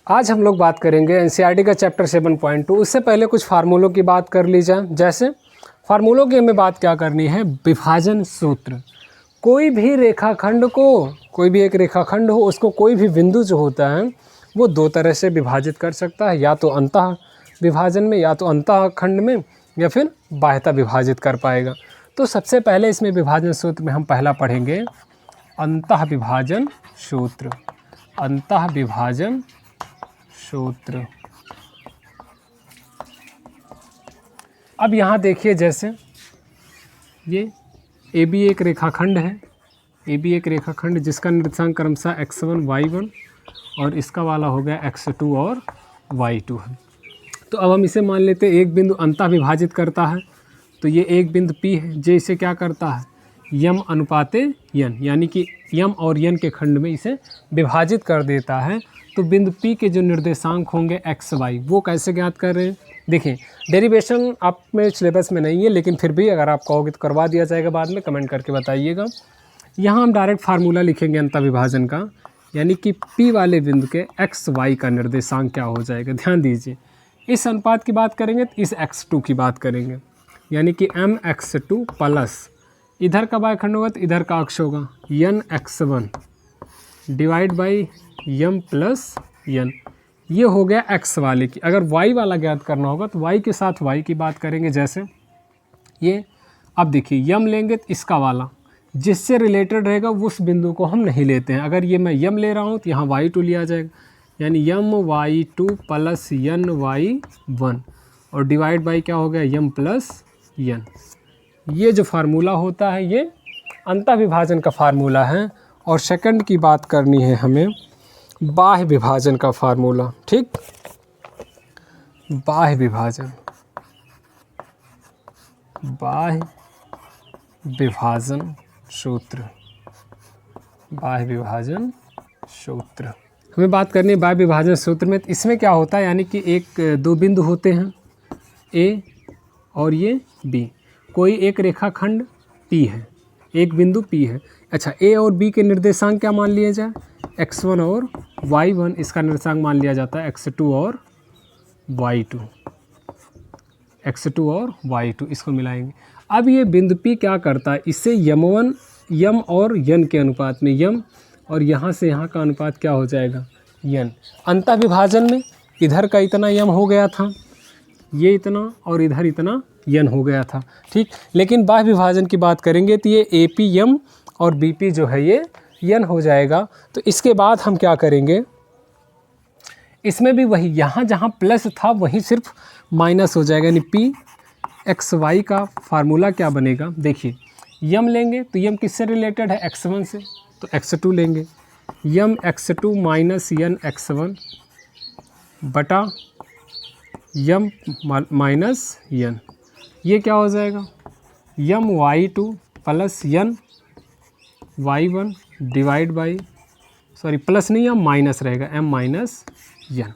आज हम लोग बात करेंगे एनसीईआरटी का चैप्टर 7.2। उससे पहले कुछ फार्मूलों की बात कर ली जाए। जैसे फार्मूलों की हमें बात क्या करनी है, विभाजन सूत्र। कोई भी रेखाखंड को, कोई भी एक रेखाखंड हो, उसको कोई भी बिंदु जो होता है वो दो तरह से विभाजित कर सकता है, या तो अंतः विभाजन में, या तो अंतः खंड में, या फिर बाह्यतः विभाजित कर पाएगा। तो सबसे पहले इसमें विभाजन सूत्र में हम पहला पढ़ेंगे अंतः विभाजन सूत्र। अंतः विभाजन सूत्र। अब यहाँ देखिए, जैसे ये ए बी एक रेखाखंड है, ए बी एक रेखाखंड जिसका निर्देशांक क्रमशः x1 y1 और इसका वाला हो गया x2 और y2 है। तो अब हम इसे मान लेते हैं एक बिंदु अंतः विभाजित करता है, तो ये एक बिंदु P है जो इसे क्या करता है, यम अनुपाते यन, यानी कि यम और यन के खंड में इसे विभाजित कर देता है। तो बिंदु P के जो निर्देशांक होंगे x y, वो कैसे ज्ञात कर रहे हैं। देखिए, डेरिवेशन आप में सिलेबस में नहीं है, लेकिन फिर भी अगर आप कहोगे तो करवा दिया जाएगा, बाद में कमेंट करके बताइएगा। यहाँ हम डायरेक्ट फार्मूला लिखेंगे अंतः विभाजन का, यानी कि P वाले बिंदु के x y का निर्देशांक क्या हो जाएगा। ध्यान दीजिए, इस अनुपात की बात करेंगे तो इस x2 की बात करेंगे, यानी कि mx2 प्लस इधर का बायखंड होगा तो इधर का अक्ष होगा N x1 divide by M plus N. ये हो गया x वाले की। अगर y वाला ज्ञात करना होगा तो y के साथ y की बात करेंगे। जैसे ये अब देखिए, यम लेंगे तो इसका वाला जिससे रिलेटेड रहेगा उस बिंदु को हम नहीं लेते हैं। अगर ये मैं यम ले रहा हूँ तो यहाँ y2 लिया जाएगा, यानी यम y2 प्लस यन y1 और डिवाइड बाई क्या हो गया यम प्लस यन। ये जो फार्मूला होता है ये अंतः विभाजन का फार्मूला है। और सेकंड की बात करनी है हमें बाह्य विभाजन का फार्मूला। ठीक, बाह्य विभाजन, बाह्य विभाजन सूत्र, बाह्य विभाजन सूत्र हमें बात करनी है बाह्य विभाजन सूत्र में। तो इसमें क्या होता है, यानी कि एक दो बिंदु होते हैं ए और ये बी। कोई एक रेखाखंड P है, एक बिंदु P है। अच्छा, ए और बी के निर्देशांक क्या मान लिए जाए, x1 और y1। इसका निर्देशांक मान लिया जाता है x2 और y2, x2 और y2, इसको मिलाएंगे। अब ये बिंदु P क्या करता है, इससे यम और यन के अनुपात में यम, और यहाँ से यहाँ का अनुपात क्या हो जाएगा यन। अंतः विभाजन में इधर का इतना यम हो गया था, ये इतना, और इधर इतना यन हो गया था। ठीक, लेकिन बाह्य विभाजन की बात करेंगे तो ये AP यम और BP जो है ये यन हो जाएगा। तो इसके बाद हम क्या करेंगे, इसमें भी वही, यहाँ जहाँ प्लस था वहीं सिर्फ माइनस हो जाएगा, यानी PXY का फार्मूला क्या बनेगा। देखिए, यम लेंगे तो यम किससे रिलेटेड है, x1 से, तो x2 लेंगे, यम x2 माइनस यन x1 बटा यम माइनस यन। ये क्या हो जाएगा, यम y2 plus N y1 divide by, sorry plus नहीं, यम माइनस रहेगा, m माइनस यन।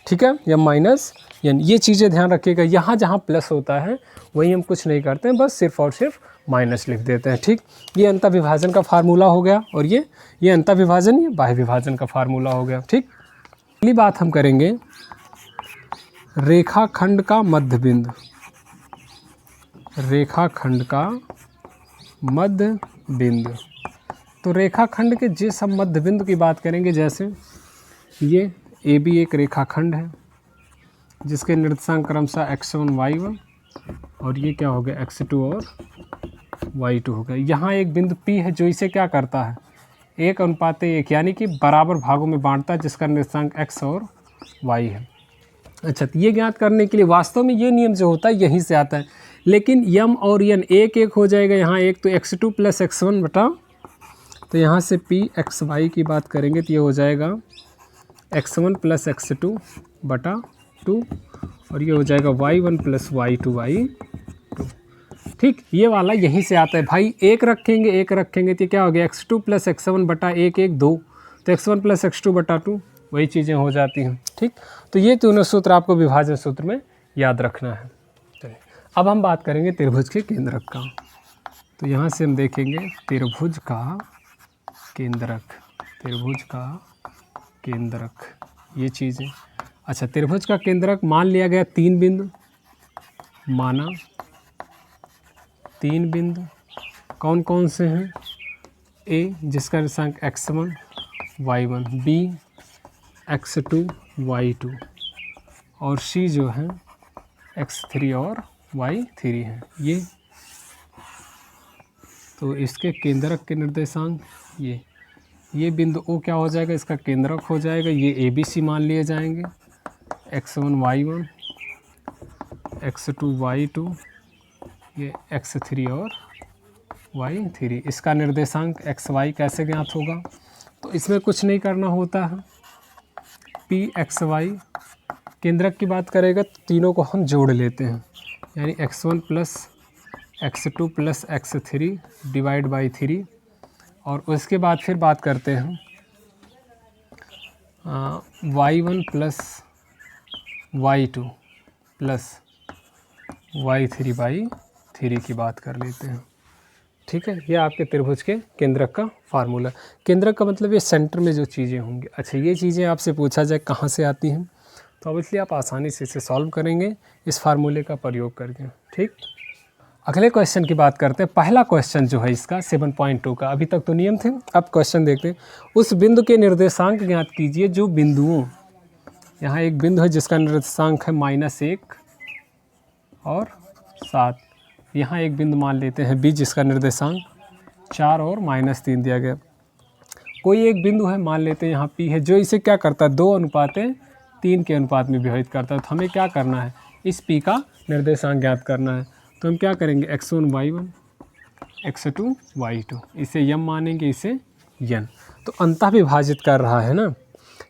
ठीक है, यम माइनस यन। ये चीज़ें ध्यान रखिएगा, यहाँ जहाँ प्लस होता है वही हम कुछ नहीं करते हैं, बस सिर्फ और सिर्फ माइनस लिख देते हैं। ठीक, ये अंतः विभाजन का फार्मूला हो गया, और ये अंतः विभाजन, ये बाह्य विभाजन का फार्मूला हो गया। ठीक, अगली बात हम करेंगे रेखाखंड का मध्य बिंदु। रेखाखंड का मध्य बिंदु, तो रेखाखंड के जिस हम मध्य बिंदु की बात करेंगे, जैसे ये ए बी एक रेखाखंड है जिसके निर्देशांक क्रमशः x1 y1 और ये क्या हो गया x2 और y2 हो गया। यहाँ एक बिंदु P है जो इसे क्या करता है, 1:1, यानी कि बराबर भागों में बांटता है, जिसका निर्देशांक x और y है। अच्छा, तो ये ज्ञात करने के लिए वास्तव में ये नियम जो होता है यहीं से आता है, लेकिन यम और यन एक एक हो जाएगा। यहाँ एक तो x2 प्लस x1 बटा, तो यहाँ से PXY की बात करेंगे तो ये हो जाएगा x1 प्लस x2 बटा 2, और ये हो जाएगा y1 प्लस y2/2। ठीक, ये वाला यहीं से आता है भाई। एक रखेंगे तो क्या हो गया, x2 प्लस x1 बटा 1 1 2, तो x1 प्लस x2 बटा 2, वही चीज़ें हो जाती हैं। ठीक, तो ये तीनों सूत्र आपको विभाजन सूत्र में याद रखना है। चलिए, अब हम बात करेंगे त्रिभुज के केंद्रक का। तो यहाँ से हम देखेंगे त्रिभुज का केंद्रक, त्रिभुज का केंद्रक। ये चीज़ें। अच्छा, त्रिभुज का केंद्रक मान लिया गया 3 बिंदु, माना 3 बिंदु कौन कौन से हैं? ए जिसका निर्देशांक x1 y1, B x2 y2 और सी जो है x3 और y3 है। तो इसके केंद्रक के निर्देशांक ये बिंदु ओ क्या हो जाएगा? इसका केंद्रक हो जाएगा। ये ए बी सी मान लिए जाएंगे, x1 y1, x2 y2, ये x3 और y3। इसका निर्देशांक xy कैसे ज्ञात होगा? तो इसमें कुछ नहीं करना होता है। पी एक्स वाई केंद्रक की बात करेगा तो तीनों को हम जोड़ लेते हैं, यानी x1 plus x2 plus x3 divide by 3। और उसके बाद फिर बात करते हैं y1 plus y2 plus y3 by 3 की बात कर लेते हैं। ठीक है, ये आपके त्रिभुज के केंद्रक का फार्मूला। केंद्रक का मतलब ये सेंटर में जो चीज़ें होंगी। अच्छा, ये चीज़ें आपसे पूछा जाए कहाँ से आती हैं, तो ऑब्वियसली आप आसानी से इसे सॉल्व करेंगे इस फार्मूले का प्रयोग करके। ठीक, अगले क्वेश्चन की बात करते हैं। पहला क्वेश्चन जो है इसका 7.2 का, अभी तक तो नियम थे, अब क्वेश्चन देखते हैं। उस बिंदु के निर्देशांक ज्ञात कीजिए जो बिंदुओं, यहाँ एक बिंदु है जिसका निर्देशांक है -1 और 7। यहाँ एक बिंदु मान लेते हैं बी जिसका निर्देशांक 4 और -3 दिया गया। कोई एक बिंदु है मान लेते हैं यहाँ पी है, जो इसे क्या करता है 2:3 के अनुपात में विभाजित करता है। तो हमें क्या करना है? इस पी का निर्देशांक ज्ञात करना है। तो हम क्या करेंगे? x1 y1, x2 y2, इसे यम मानेंगे, इसे यन। तो अंतः विभाजित कर रहा है ना।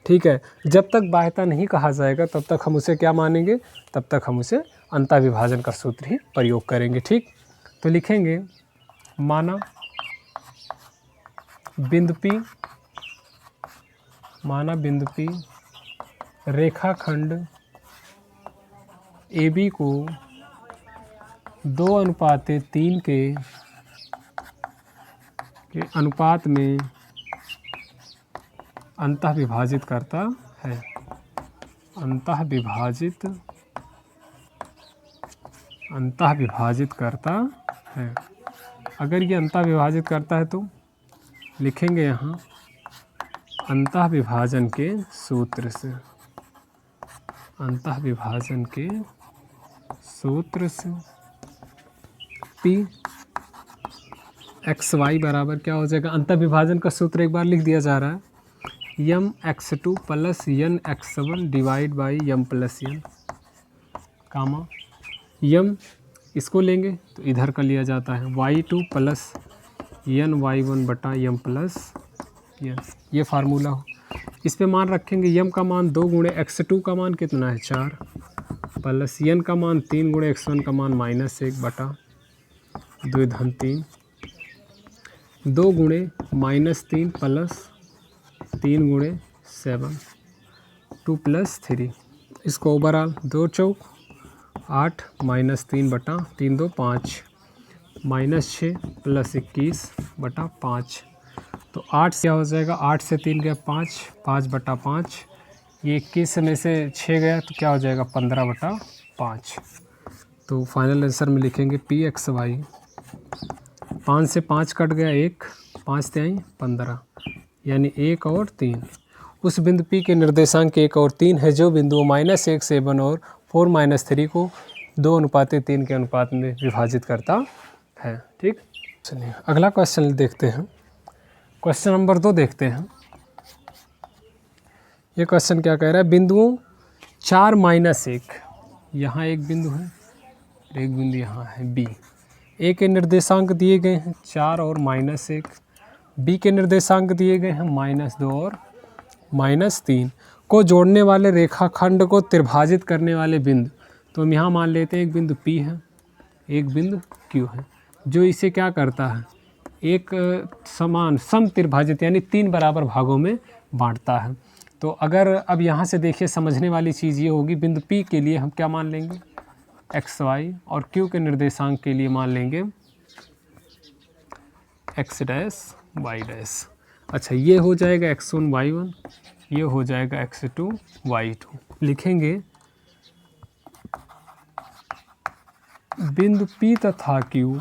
ठीक है, जब तक बाह्यता नहीं कहा जाएगा तब तक हम उसे क्या मानेंगे? तब तक हम उसे अंतः विभाजन का सूत्र ही प्रयोग करेंगे। ठीक, तो लिखेंगे माना बिंदु P, माना बिंदु P रेखाखंड AB को 2:3 के अनुपात में अंतः विभाजित करता है। अंतः विभाजित करता है। अगर ये अंतः विभाजित करता है तो लिखेंगे यहाँ अंतः विभाजन के सूत्र से, अंतः विभाजन के सूत्र से P एक्स वाई बराबर क्या हो जाएगा? अंतः विभाजन का सूत्र एक बार लिख दिया जा रहा है, M x2 plus N x1 divide by M plus N, comma M इसको लेंगे तो इधर का लिया जाता है y2 प्लस यन y1 बटा यम प्लस यन। ये फार्मूला हो, इस पे मान रखेंगे यम का मान 2 गुणे x2 का मान कितना है 4 प्लस यन का मान 3 गुणे x1 का मान -1 बटा 2 धन 3, 2 गुणे -3 प्लस 3 गुणे 7 2 प्लस 3, इसको ओवरऑल 2 चौक 8 -3 बटा 3 2 5 -6 प्लस 21 बटा 5। तो 8 से क्या हो जाएगा? 8 से 3 गया 5, 5 बटा 5, ये 21 में से 6 गया तो क्या हो जाएगा? 15 बटा 5। तो फाइनल आंसर में लिखेंगे पी एक्स वाई, 5 से 5 कट गया 1, 5 से 15, यानी 1 और 3। उस बिंदु P के निर्देशांक 1 और 3 है जो बिंदु -1 7 और 4 3 को 2:3 के अनुपात में विभाजित करता है। ठीक, चलिए अगला क्वेश्चन देखते हैं। क्वेश्चन नंबर 2 देखते हैं। ये क्वेश्चन क्या कह रहा है? बिंदुओं 4 -1, यहाँ एक बिंदु है, एक बिंदु यहाँ है B। A के निर्देशांक दिए गए हैं 4 और -1, B के निर्देशांक दिए गए हैं -2 और -3 को जोड़ने वाले रेखाखंड को त्रिभाजित करने वाले बिंदु। तो हम यहाँ मान लेते हैं एक बिंदु P है, एक बिंदु Q है, जो इसे क्या करता है? एक समान सम त्रिभाजित यानी 3 बराबर भागों में बांटता है। तो अगर अब यहाँ से देखिए समझने वाली चीज़ ये होगी, बिंदु P के लिए हम क्या मान लेंगे? एक्स वाई, और Q के निर्देशांक के लिए मान लेंगे x डैश y डैश। अच्छा, ये हो जाएगा x1 y1, ये हो जाएगा x2 y2। लिखेंगे बिंदु P तथा Q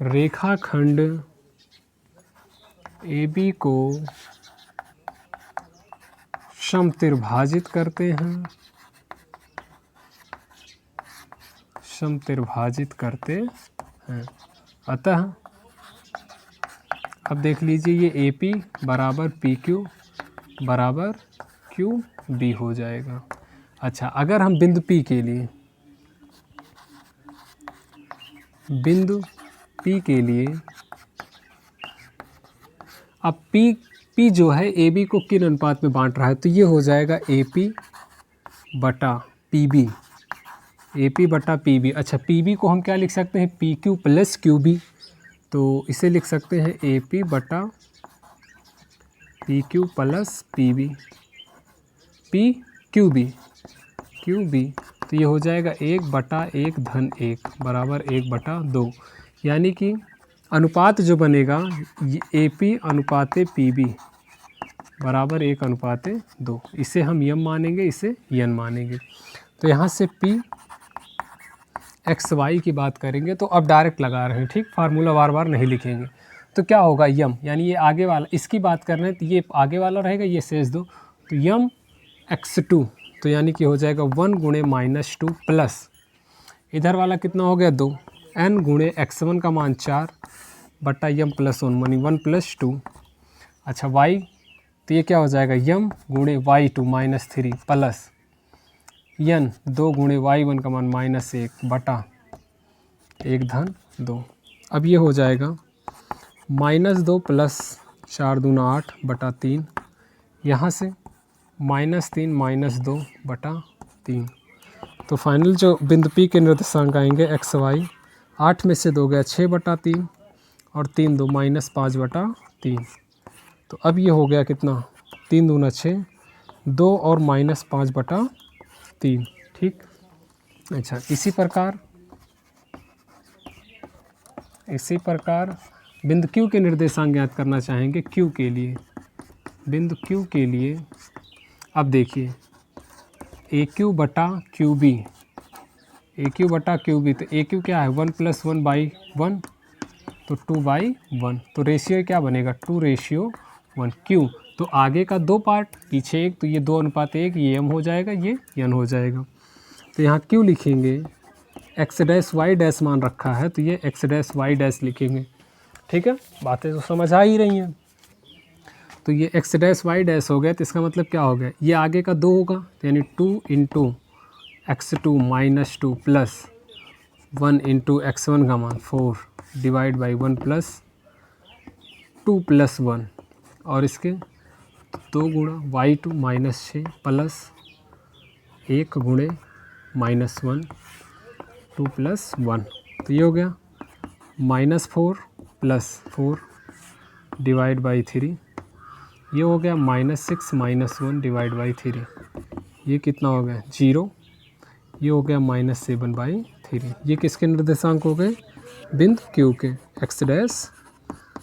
रेखाखंड AB को समत्रिभाजित करते हैं। अतः अब देख लीजिए ये AP बराबर PQ बराबर QB हो जाएगा। अच्छा, अगर हम बिंदु P के लिए अब P जो है AB को किन अनुपात में बांट रहा है, तो ये हो जाएगा AP बटा PB। अच्छा, PB को हम क्या लिख सकते हैं, PQ प्लस QB, तो इसे लिख सकते हैं AP बटा PQ प्लस QB। तो ये हो जाएगा 1/1 धन 1 बराबर 1/2। यानी कि अनुपात जो बनेगा ये AP अनुपाते PB बराबर 1/2। इसे हम यम मानेंगे, इसे यन मानेंगे। तो यहाँ से P XY की बात करेंगे तो अब डायरेक्ट लगा रहे हैं, ठीक, फार्मूला बार बार नहीं लिखेंगे। तो क्या होगा, यम यानी ये आगे वाला, इसकी बात कर रहे हैं तो ये आगे वाला रहेगा, ये शेष दो, तो यम x2 तो यानी कि हो जाएगा 1 गुणे -2 प्लस इधर वाला कितना हो गया 2 n गुणे x1 का मान 4 बट्टा यम प्लस 1 मानी 1 + 2। अच्छा y तो ये क्या हो जाएगा यम गुणे y2 -3 प्लस यन 2 गुणे y1 का मान -1 बटा 1 धन 2। अब ये हो जाएगा -2 प्लस 4 दूना 8 बटा 3, यहाँ से -3 -2 बटा 3। तो फाइनल जो बिंदु P के निर्देशांक आएंगे XY, 8 में से 2 गया 6 बटा 3 और 3 2 -5 बटा 3। तो अब ये हो गया कितना, 3 दूना 6, 2 और -5 बटा 3, ठीक। अच्छा, इसी प्रकार बिंदु Q के निर्देशांक ज्ञात करना चाहेंगे। Q के लिए, बिंदु Q के लिए अब देखिए AQ बटा QB, तो AQ क्या है 1 + 1/1 तो 2/1, तो रेशियो क्या बनेगा 2:1। Q तो आगे का 2 पार्ट पीछे 1, तो ये 2:1, ये m हो जाएगा, ये n हो जाएगा। तो यहाँ Q लिखेंगे, x' y' मान रखा है तो ये x' लिखेंगे, ठीक है। बातें तो समझ आ ही रही हैं। तो ये x' हो गया, तो इसका मतलब क्या हो गया, ये आगे का 2 होगा तो यानी 2 × x2 - 2 प्लस 1 × x1 का मान 4 डिवाइड बाई 1 + 2 + 1 और इसके 2 गुणा y2 -6 प्लस 1 गुणे -1 2 + 1, तो ये हो गया -4 + 4 डिवाइड बाई 3, ये हो गया -6 - 1 डिवाइड बाई 3, ये कितना हो गया 0, ये हो गया -7/3। ये किसके निर्देशांक हो गए, बिंदु Q के x'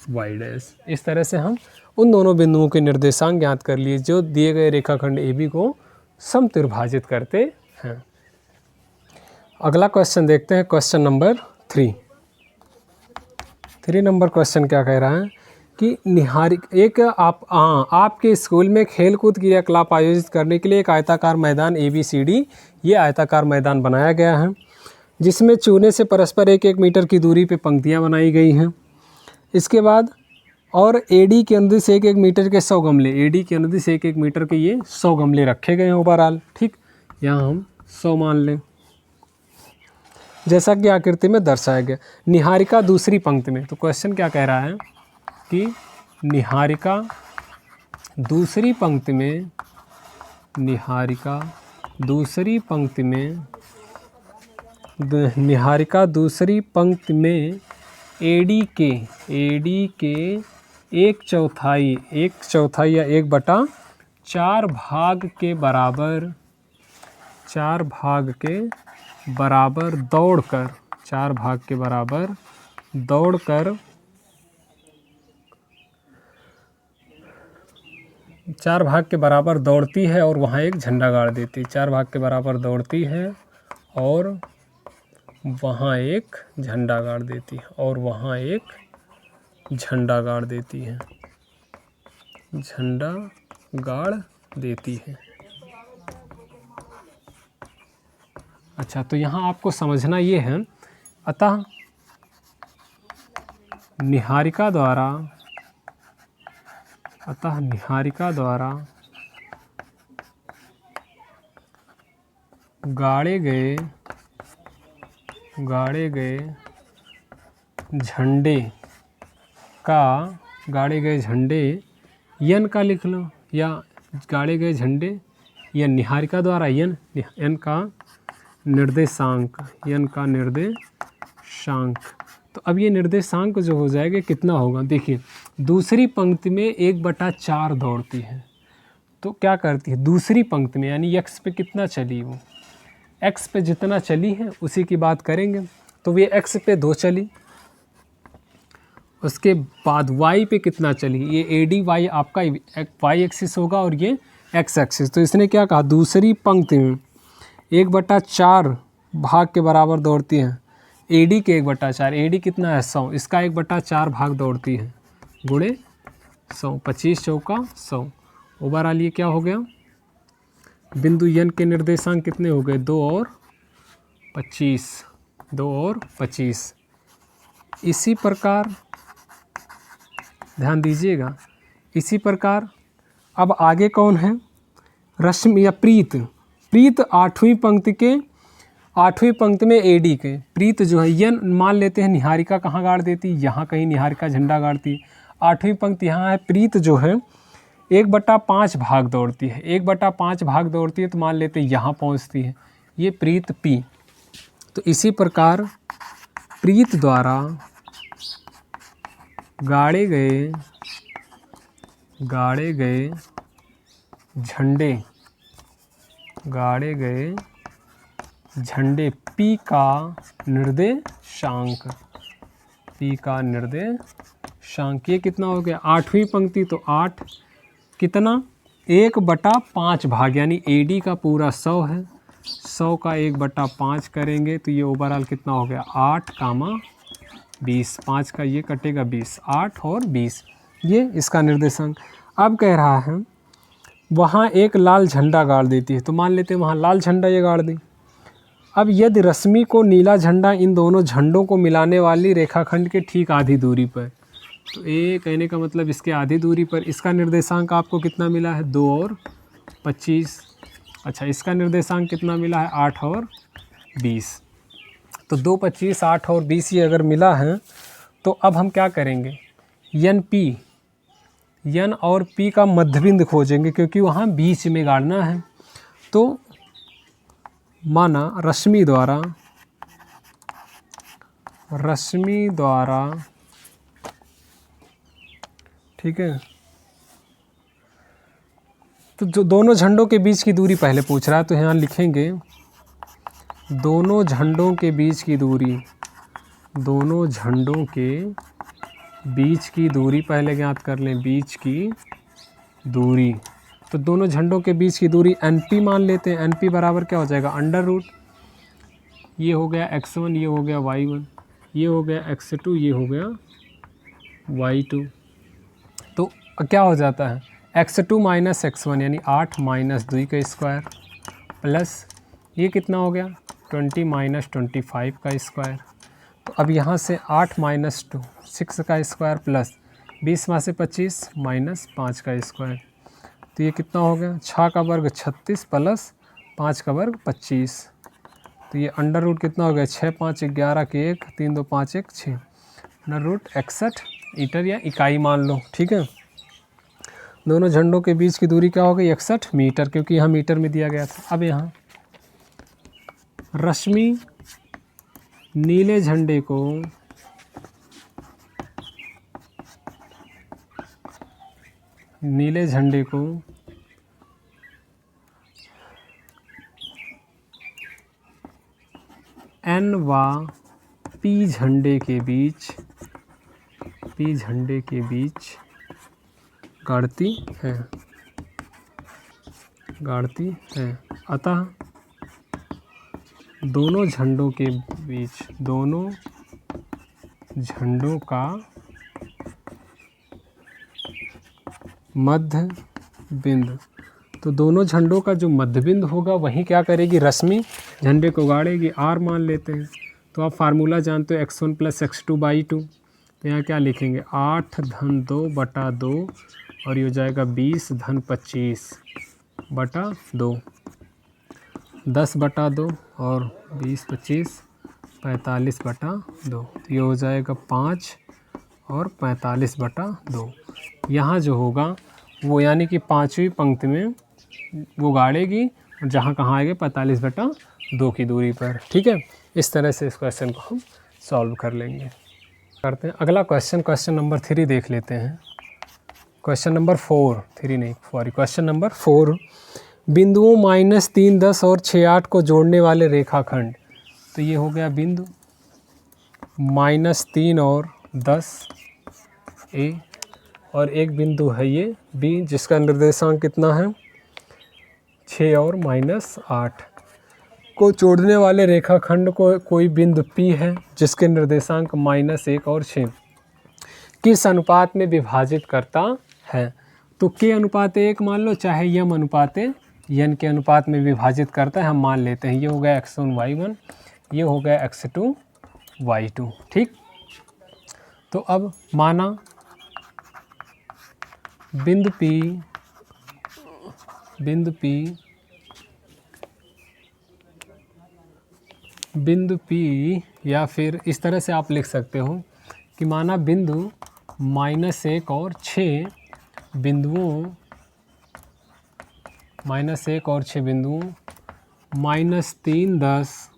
y'। इस तरह से हम उन दोनों बिंदुओं के निर्देशांक ज्ञात कर लिए जो दिए गए रेखाखंड AB को समत्रिभाजित करते हैं। अगला क्वेश्चन देखते हैं, क्वेश्चन नंबर 3 नंबर क्वेश्चन क्या कह रहा है कि आपके स्कूल में खेलकूद क्रियाकलाप आयोजित करने के लिए एक आयताकार मैदान ABCD, ये आयताकार मैदान बनाया गया है जिसमें चूने से परस्पर 1-1 मीटर की दूरी पे पंक्तियां बनाई गई हैं। इसके बाद और AD की अनुदिश 1-1 मीटर के 100 गमले, AD की अनुदिश 1-1 मीटर के ये 100 गमले रखे गए हैं ओवरऑल, ठीक। यहाँ हम 100 मान लें जैसा कि आकृति में दर्शाया गया। निहारिका दूसरी पंक्ति में, तो क्वेश्चन क्या कह रहा है कि निहारिका दूसरी पंक्ति में AD के 1/4 या 1/4 भाग के बराबर दौड़कर 4 भाग के बराबर दौड़ती है और वहाँ एक झंडा गाड़ देती है। 4 भाग के बराबर दौड़ती है और वहाँ एक झंडा गाड़ देती है और वहाँ एक झंडा गाड़ देती है, झंडा गाड़ देती है। अच्छा, तो यहाँ आपको समझना ये है, अतः निहारिका द्वारा गाड़े गए झंडे यन का लिख लो, या गाड़े गए झंडे या निहारिका द्वारा यन का निर्देशांक, यन का निर्देशांक। तो अब ये निर्देशांक जो हो जाएगा कितना होगा, देखिए दूसरी पंक्ति में 1/4 दौड़ती है, तो क्या करती है दूसरी पंक्ति में, यानी x पे कितना चली, वो x पे जितना चली है उसी की बात करेंगे। तो ये x पे 2 चली, उसके बाद y पे कितना चली, ये ADY आपका y एक्सिस होगा और ये x एक्सिस। तो इसने क्या कहा, दूसरी पंक्ति में 1/4 भाग के बराबर दौड़ती है, AD के 1/4, AD कितना है 100, इसका 1/4 भाग दौड़ती है, गुणे 100, 25 चौका 100। ओवरऑल ये क्या हो गया, बिंदु यन के निर्देशांक कितने हो गए, 2 और 25। इसी प्रकार ध्यान दीजिएगा, इसी प्रकार अब आगे कौन है, रश्मि या प्रीत 8वीं पंक्ति में AD के, प्रीत जो है यन मान लेते हैं, निहारिका कहाँ गाड़ देती, यहाँ कहीं निहारिका झंडा गाड़ती। 8वीं पंक्ति यहाँ है, प्रीत जो है 1/5 भाग दौड़ती है, 1/5 भाग दौड़ती है, तो मान लेते हैं यहाँ पहुँचती है, ये प्रीत P। तो इसी प्रकार प्रीत द्वारा गाड़े गए झंडे P का निर्देशांक, ये कितना हो गया, 8वीं पंक्ति, तो 8 कितना 1/5 भाग, यानी AD का पूरा 100 है, 100 का 1/5 करेंगे तो ये ओवरऑल कितना हो गया, 8, 20, 5 का ये कटेगा 20, 8 और 20, ये इसका निर्देशांक। अब कह रहा है वहाँ एक लाल झंडा गाड़ देती है, तो मान लेते हैं वहाँ लाल झंडा ये गाड़ दी। अब यदि रश्मि को नीला झंडा इन दोनों झंडों को मिलाने वाली रेखाखंड के ठीक आधी दूरी पर, तो ये कहने का मतलब इसके आधी दूरी पर, इसका निर्देशांक आपको कितना मिला है, 2 और 25। अच्छा, इसका निर्देशांक कितना मिला है, 8 और 20। तो 2, 25, 8 और 20 ये अगर मिला है, तो अब हम क्या करेंगे, यन और P का मध्यबिंदु खोजेंगे, क्योंकि वहाँ बीच में गाड़ना है। तो माना रश्मि द्वारा ठीक है, तो जो दोनों झंडों के बीच की दूरी पहले पूछ रहा है, तो यहाँ लिखेंगे दोनों झंडों के बीच की दूरी पहले ज्ञात कर लें, बीच की दूरी। तो दोनों झंडों के बीच की दूरी NP मान लेते हैं, NP बराबर क्या हो जाएगा, √, ये हो गया x1, ये हो गया y1, ये हो गया x2, ये हो गया y2। तो क्या हो जाता है, x2 माइनस x1 यानी 8 माइनस 2 का स्क्वायर, प्लस ये कितना हो गया 20 माइनस 25 का स्क्वायर। तो अब यहाँ से 8 माइनस 2 6 का स्क्वायर, प्लस 20 में से 25 माइनस 5 का स्क्वायर। तो ये कितना हो गया, 6 का वर्ग 36 प्लस 5 का वर्ग 25। तो ये √, कितना हो गया, 6, 5, 11 के 1, 3, 2, 5, 1, 6, √61 मीटर या इकाई मान लो। ठीक है, दोनों झंडों के बीच की दूरी क्या हो गई, 61 मीटर, क्योंकि यहाँ मीटर में दिया गया था। अब यहाँ रश्मि नीले झंडे को N व P झंडे के बीच गाड़ती है। गाड़ती है। अतः दोनों झंडों के बीच, दोनों झंडों का मध्य बिंदु, तो दोनों झंडों का जो मध्य बिंदु होगा वहीं क्या करेगी, रश्मि झंडे को गाड़ेगी। आर मान लेते हैं। तो आप फार्मूला जानते हो x1 + x2/2। तो यहाँ क्या लिखेंगे, 8-2/2 और ये हो जाएगा 20-25/2, 10/2 और 20-25 45/2। तो ये हो जाएगा 5 और 45/2। यहाँ जो होगा वो यानी कि पाँचवीं पंक्ति में वो गाड़ेगी, जहाँ कहाँ आएगा 45/2 की दूरी पर। ठीक है, इस तरह से इस क्वेश्चन को हम सॉल्व कर लेंगे। करते हैं अगला क्वेश्चन, क्वेश्चन नंबर 3 देख लेते हैं। क्वेश्चन नंबर 4, 3 नहीं सॉरी, क्वेश्चन नंबर 4, बिंदुओं -3, 10 और 6, 8 को जोड़ने वाले रेखाखंड। तो ये हो गया बिंदु -3 और 10 ए, और एक बिंदु है ये बी जिसका निर्देशांक कितना है 6 और -8 को जोड़ने वाले रेखाखंड को कोई बिंदु P है जिसके निर्देशांक -1 और 6 किस अनुपात में विभाजित करता है। तो K/1 मान लो, चाहे M/N के अनुपात में विभाजित करता है, हम मान लेते हैं। ये हो गया x1 y1, ये हो गया x2 y2। ठीक, तो अब माना बिंदु P या फिर इस तरह से आप लिख सकते हो कि माना बिंदु -1 और 6 बिंदुओं -3, 10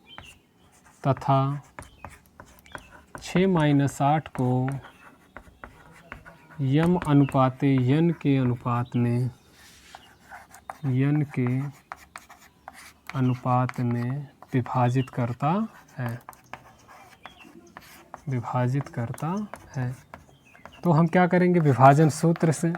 तथा 6 - 8 को M/N के अनुपात में विभाजित करता है। तो हम क्या करेंगे, विभाजन सूत्र से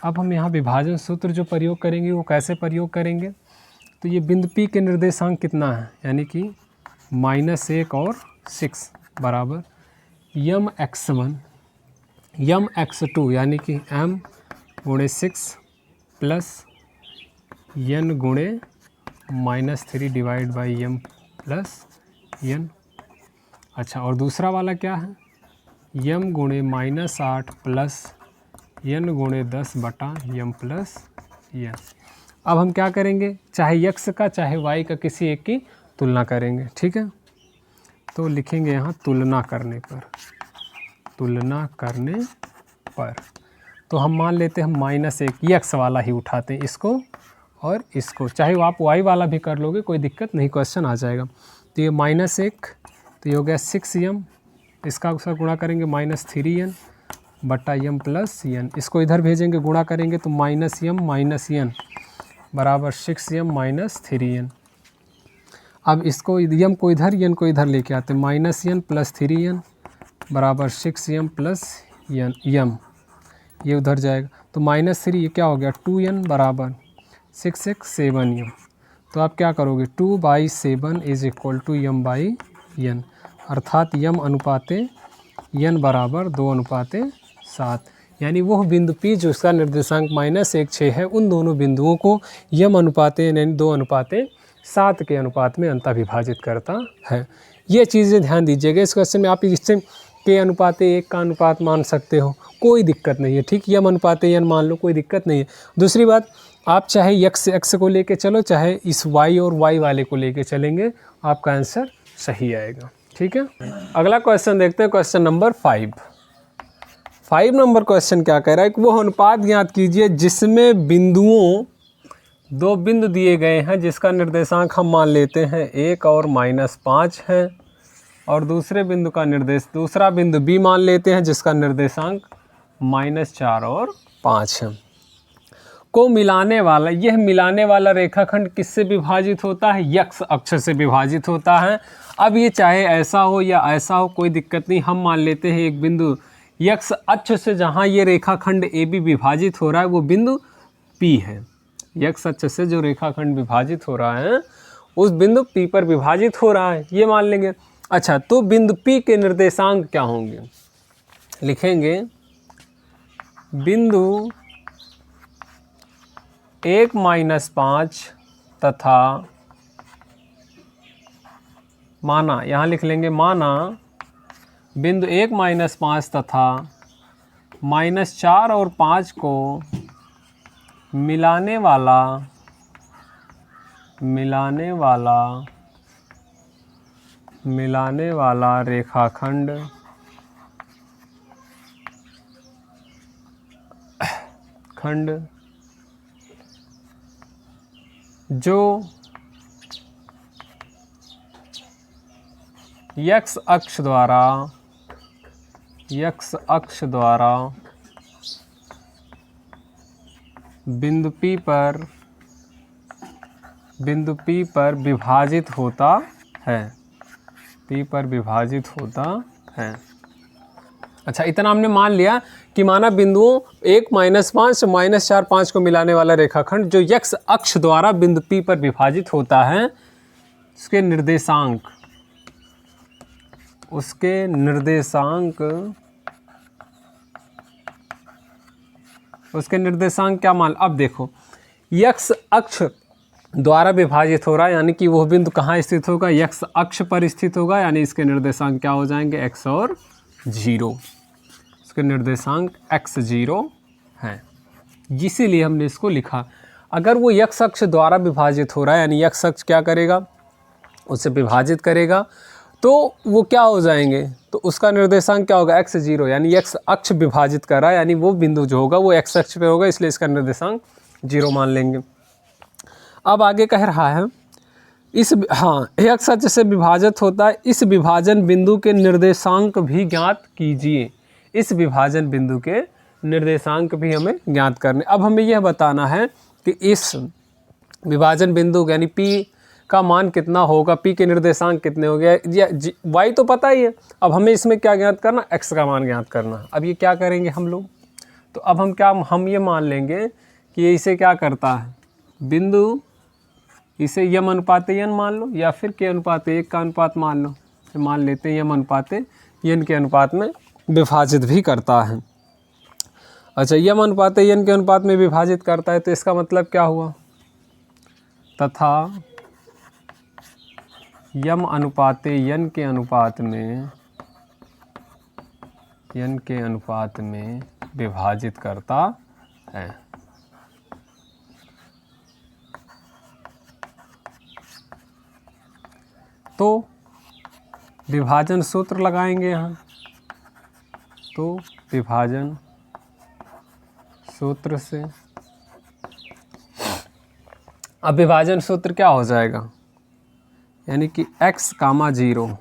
अब हम यहाँ विभाजन सूत्र जो प्रयोग करेंगे वो कैसे प्रयोग करेंगे। तो ये बिंदु P के निर्देशांक कितना है, यानी कि -1 और 6 बराबर M(x1) M(x2) यानी कि M × 6 plus N × -3 divide by M plus N। अच्छा, और दूसरा वाला क्या है, M × -8 plus N × 10/M plus N। अब हम क्या करेंगे, चाहे x का चाहे y का किसी एक की तुलना करेंगे। ठीक है, तो लिखेंगे यहाँ तुलना करने पर। तो हम मान लेते हैं -1 x वाला ही उठाते हैं, इसको और इसको, चाहे आप y वाला भी कर लोगे कोई दिक्कत नहीं, क्वेश्चन आ जाएगा। तो ये -1, तो ये हो गया 6M, इसका उसका गुणा करेंगे -3N/M प्लस N, इसको इधर भेजेंगे गुणा करेंगे तो -M बराबर 6M - 3N। अब इसको M को इधर N को इधर लेके आते हैं, -N प्लस 3N बराबर 6M प्लस M, ये उधर जाएगा तो -3, ये क्या हो गया 2N बराबर 6×7M। तो आप क्या करोगे, 2/7 = M/N, अर्थात M/N बराबर 2:7। यानी वह बिंदु P जो उसका निर्देशांक -1, 6 है, उन दोनों बिंदुओं को M/N यानी 2:7 के अनुपात में अंतः विभाजित करता है। ये चीज़ें ध्यान दीजिएगा। इस क्वेश्चन में आप इससे K/1 का अनुपात मान सकते हो, कोई दिक्कत नहीं है। ठीक, M/N मान लो, कोई दिक्कत नहीं है। दूसरी बात, आप चाहे x को लेके चलो, चाहे इस y और y वाले को लेके चलेंगे, आपका आंसर सही आएगा। ठीक है, अगला क्वेश्चन देखते हैं, क्वेश्चन नंबर 5। 5 नंबर क्वेश्चन क्या कह रहा है कि वो अनुपात ज्ञात कीजिए जिसमें दो बिंदु दिए गए हैं जिसका निर्देशांक हम मान लेते हैं 1 और -5 है, और दूसरा बिंदु B मान लेते हैं जिसका निर्देशांक -4 और 5 है, को मिलाने वाला रेखाखंड किससे विभाजित होता है, x अक्ष से विभाजित होता है। अब ये चाहे ऐसा हो या ऐसा हो, कोई दिक्कत नहीं। हम मान लेते हैं एक बिंदु यक्स अक्ष से जहाँ ये रेखाखंड ए बी विभाजित हो रहा है वो बिंदु पी है। यक्स अक्ष से जो रेखाखंड विभाजित हो रहा है उस बिंदु पी पर विभाजित हो रहा है, ये मान लेंगे। अच्छा, तो बिंदु पी के निर्देशांक क्या होंगे? लिखेंगे बिंदु 1-5 तथा माना, यहाँ लिख लेंगे माना बिंदु 1-5 तथा -4 और 5 को मिलाने वाला रेखाखंड जो यक्स अक्ष द्वारा बिंदु P पर विभाजित होता है। अच्छा, इतना हमने मान लिया कि माना बिंदुओं 1-5 से -4 5 को मिलाने वाला रेखाखंड जो यक्स अक्ष द्वारा बिंदु P पर विभाजित होता है, उसके निर्देशांक क्या मान। अब देखो, यक्स अक्ष द्वारा विभाजित हो रहा है यानी कि वह बिंदु कहाँ स्थित होगा? यक्स अक्ष पर स्थित होगा, यानी इसके निर्देशांक क्या हो जाएंगे? x और 0। इसके निर्देशांक x 0 हैं, इसीलिए हमने इसको लिखा। अगर वो यक्स अक्ष द्वारा विभाजित हो रहा है यानी यक्स अक्ष क्या करेगा? उससे विभाजित करेगा, तो वो क्या हो जाएंगे? तो उसका निर्देशांक क्या होगा? x 0, यानी यक्स अक्ष विभाजित कर रहा है यानी वो बिंदु जो होगा वो x अक्ष पे होगा, इसलिए इसका निर्देशांक 0 मान लेंगे। अब आगे कह रहा है यक्स अक्ष से विभाजित होता है, इस विभाजन बिंदु के निर्देशांक भी ज्ञात कीजिए। इस विभाजन बिंदु के निर्देशांक भी हमें ज्ञात करने। अब हमें यह बताना है कि इस विभाजन बिंदु यानी P का मान कितना होगा, P के निर्देशांक कितने हो गए, या y तो पता ही है। अब हमें इसमें क्या ज्ञात करना? x का मान ज्ञात करना। अब ये क्या करेंगे हम लोग? तो अब हम ये मान लेंगे कि ये इसे क्या करता है? बिंदु इसे यम अनुपात n मान लो या फिर k अनुपात 1 का अनुपात मान लो। तो मान लेते हैं यम अनुपात n के अनुपात में विभाजित भी करता है। अच्छा, यम अनुपात n के अनुपात में विभाजित करता है, तो इसका मतलब क्या हुआ? तथा यम अनुपात n के अनुपात में विभाजित करता है। तो विभाजन सूत्र लगाएंगे यहाँ। तो विभाजन सूत्र से अब विभाजन सूत्र क्या हो जाएगा? यानी कि x, 0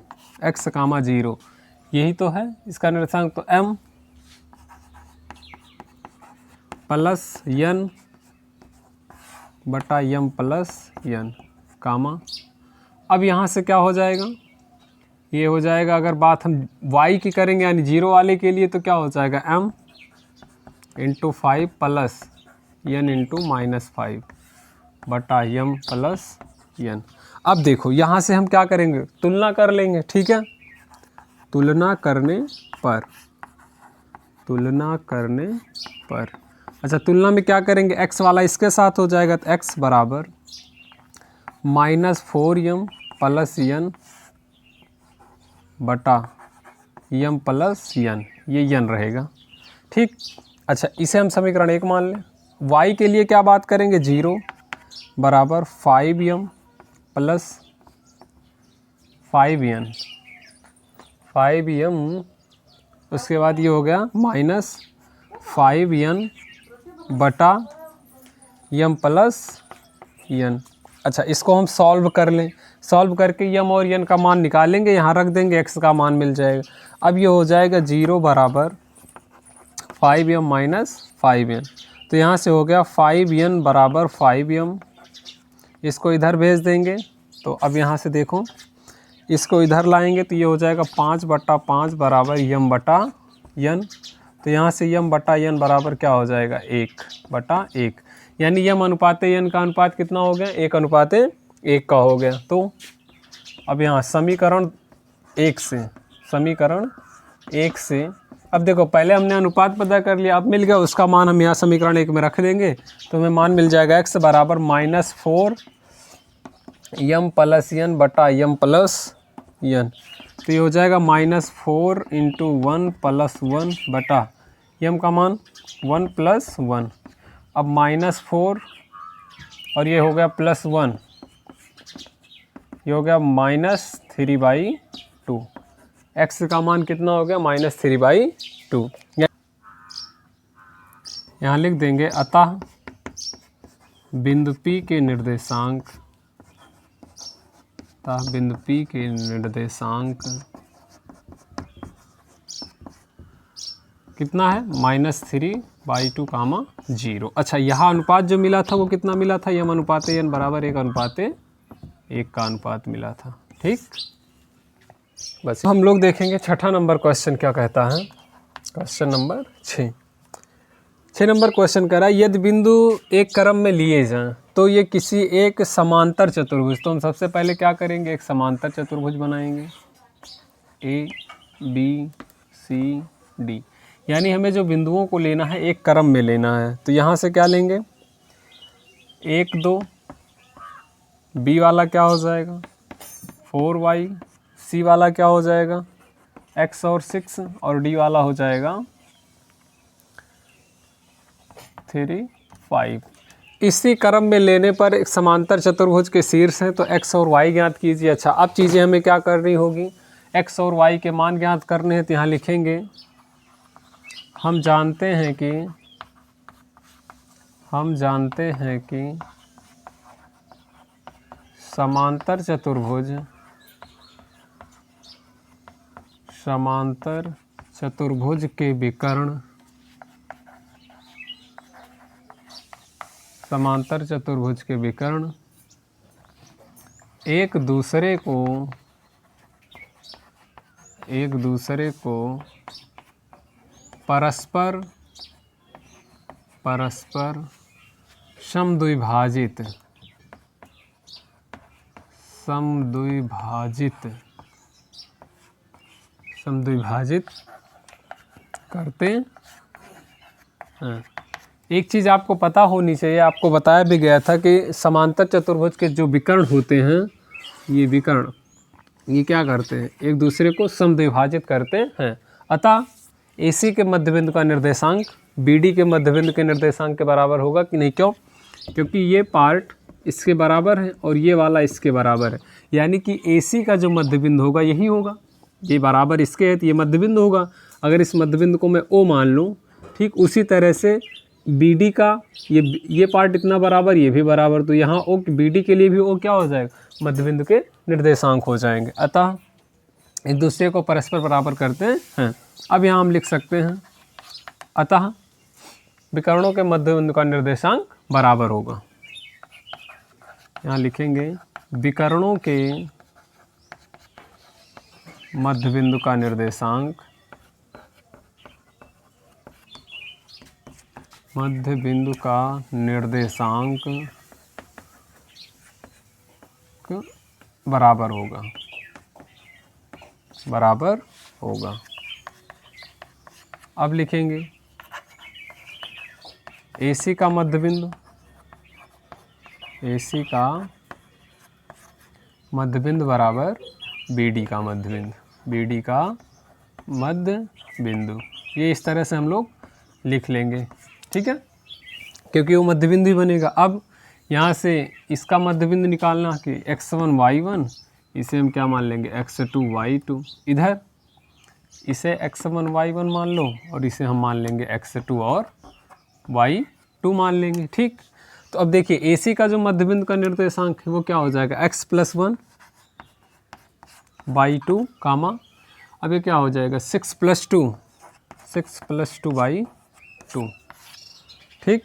यही तो है इसका निर्देशांक। तो m प्लस n बटा m प्लस n कामा। अब यहाँ से क्या हो जाएगा? ये हो जाएगा, अगर बात हम y की करेंगे यानी 0 वाले के लिए, तो क्या हो जाएगा? m × 5 प्लस n × -5 बटा m प्लस n। अब देखो यहाँ से हम क्या करेंगे? तुलना कर लेंगे, ठीक है। तुलना करने पर अच्छा, तुलना में क्या करेंगे? x वाला इसके साथ हो जाएगा, तो x बराबर -4m प्लस n बटा m प्लस n, ये n रहेगा, ठीक। अच्छा, इसे हम समीकरण 1 मान लें। y के लिए क्या बात करेंगे? 0 बराबर 5m प्लस 5n, उसके बाद ये हो गया -5n बटा m प्लस n। अच्छा, इसको हम सॉल्व कर लें। सॉल्व करके m और n का मान निकालेंगे, यहाँ रख देंगे, x का मान मिल जाएगा। अब ये हो जाएगा 0 बराबर 5m माइनस 5n, तो यहाँ से हो गया 5n बराबर 5m। इसको इधर भेज देंगे, तो अब यहाँ से देखो इसको इधर लाएंगे तो ये हो जाएगा 5/5 बराबर m बटा यन, तो यहाँ से यम बटा यन बराबर क्या हो जाएगा 1/1, यानी यम अनुपात यन का अनुपात कितना हो गया 1/1 का हो गया। तो अब यहाँ समीकरण 1 से अब देखो पहले हमने अनुपात पता कर लिया, अब मिल गया उसका मान हम यहाँ समीकरण 1 में रख देंगे तो हमें मान मिल जाएगा x बराबर -4 यम प्लस यन बटा यम प्लस यन, तो ये हो जाएगा -4 × 1 + 1 बटा यम का मान 1 + 1, अब -4 और ये हो गया +1, ये हो गया -3/2, x का मान कितना हो गया -3/2। यहाँ लिख देंगे अतः बिंदु P के निर्देशांक कितना है -3/2, 0। अच्छा, यहाँ अनुपात जो मिला था वो कितना मिला था, यम अनुपात यन बराबर 1/1 का अनुपात मिला था। ठीक, बस हम लोग देखेंगे छठा नंबर क्वेश्चन क्या कहता है। क्वेश्चन नंबर 6 नंबर क्वेश्चन कह रहा है यदि बिंदु एक क्रम में लिए जाएं तो ये किसी एक समांतर चतुर्भुज, तो हम सबसे पहले क्या करेंगे, एक समांतर चतुर्भुज बनाएंगे ABCD, यानी हमें जो बिंदुओं को लेना है एक क्रम में लेना है। तो यहाँ से क्या लेंगे 1 2, B वाला क्या हो जाएगा 4y, C वाला क्या हो जाएगा x और 6, और D वाला हो जाएगा 3 5। इसी क्रम में लेने पर एक समांतर चतुर्भुज के शीर्ष हैं, तो x और y ज्ञात कीजिए। अच्छा, अब चीज़ें हमें क्या करनी होगी, x और y के मान ज्ञात करने हैं, तो यहाँ लिखेंगे हम जानते हैं कि समांतर चतुर्भुज के विकर्ण एक दूसरे को परस्पर समद्विभाजित करते हैं। एक चीज़ आपको पता होनी चाहिए, आपको बताया भी गया था कि समांतर चतुर्भुज के जो विकर्ण होते हैं, ये विकर्ण ये क्या करते हैं, एक दूसरे को समद्विभाजित करते हैं। अतः AC के मध्यबिंदु का निर्देशांक BD के मध्यबिंदु के निर्देशांक के बराबर होगा कि नहीं, क्यों, क्योंकि ये पार्ट इसके बराबर है और ये वाला इसके बराबर है, यानी कि AC का जो मध्यबिंदु होगा यही होगा, ये बराबर इसके है तो ये मध्यबिंदु होगा। अगर इस मध्यबिंदु को मैं O मान लूँ, ठीक उसी तरह से BD का ये पार्ट इतना बराबर, ये भी बराबर, तो यहाँ O BD के लिए भी O क्या हो जाएगा, मध्यबिंदु के निर्देशांक हो जाएंगे। अतः एक दूसरे को परस्पर बराबर करते हैं। अब यहाँ हम लिख सकते हैं अतः विकर्णों के मध्यबिंदु का निर्देशांक बराबर होगा, यहाँ लिखेंगे विकर्णों के मध्यबिंदु का निर्देशांक बराबर होगा। अब लिखेंगे AC का मध्यबिंदु बराबर BD का मध्यबिंदु, ये इस तरह से हम लोग लिख लेंगे। ठीक है, क्योंकि वो मध्यबिंदु ही बनेगा। अब यहाँ से इसका मध्यबिंदु निकालना कि x1 y1, इसे हम क्या मान लेंगे x2 y2, इधर इसे x1 y1 मान लो और इसे हम मान लेंगे x2 और y2 मान लेंगे। ठीक, तो अब देखिए AC का जो मध्यबिंदु का निर्देशांक है वो क्या हो जाएगा x + 1 y2 कामा, अब ये क्या हो जाएगा 6 + 2 y2। ठीक,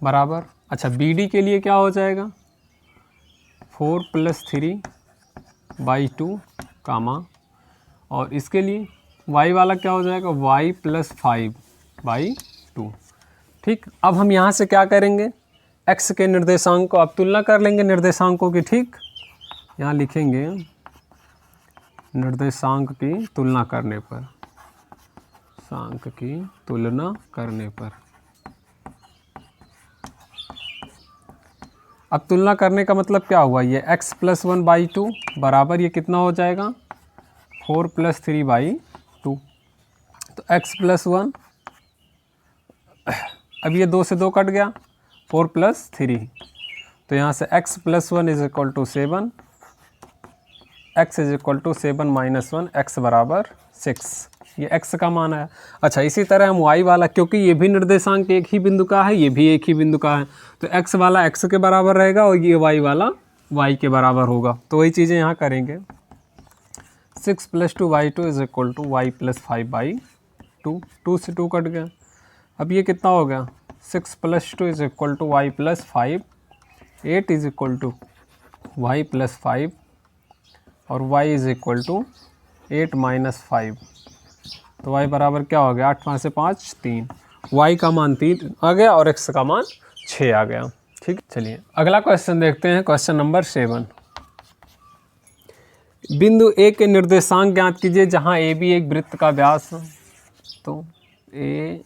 बराबर। अच्छा, BD के लिए क्या हो जाएगा 4 + 3 y2 कामा, और इसके लिए y वाला क्या हो जाएगा, y + 5/2। ठीक, अब हम यहाँ से क्या करेंगे, x के निर्देशांक को अब तुलना कर लेंगे निर्देशांकों की। ठीक, यहाँ लिखेंगे निर्देशांक की तुलना करने पर, सांक की तुलना करने पर। अब तुलना करने का मतलब क्या हुआ, ये x + 1/2 बराबर ये कितना हो जाएगा, 4 + 3/2। तो x + 1, अब ये 2 से 2 कट गया, 4 + 3, तो यहाँ से x + 1 = 7, x = 7 - 1, x बराबर 6, ये x का मान है। अच्छा, इसी तरह हम y वाला, क्योंकि ये भी निर्देशांक एक ही बिंदु का है, ये भी एक ही बिंदु का है, तो x वाला x के बराबर रहेगा और ये y वाला y के बराबर होगा। तो वही चीज़ें यहाँ करेंगे। 6 + 2/2 = y + 5/2, 2 से 2 कट गया। अब ये कितना हो गया, 6 + 2 = y + 5, 8 = y + 5 और y = 8 - 5, तो y बराबर क्या हो गया, 8 × 5 = 5, 3, y का मान 3 आ गया और x का मान 6 आ गया। ठीक, चलिए अगला क्वेश्चन देखते हैं, क्वेश्चन नंबर 7। बिंदु A के निर्देशांक ज्ञात कीजिए जहां AB एक वृत्त का व्यास है। तो ये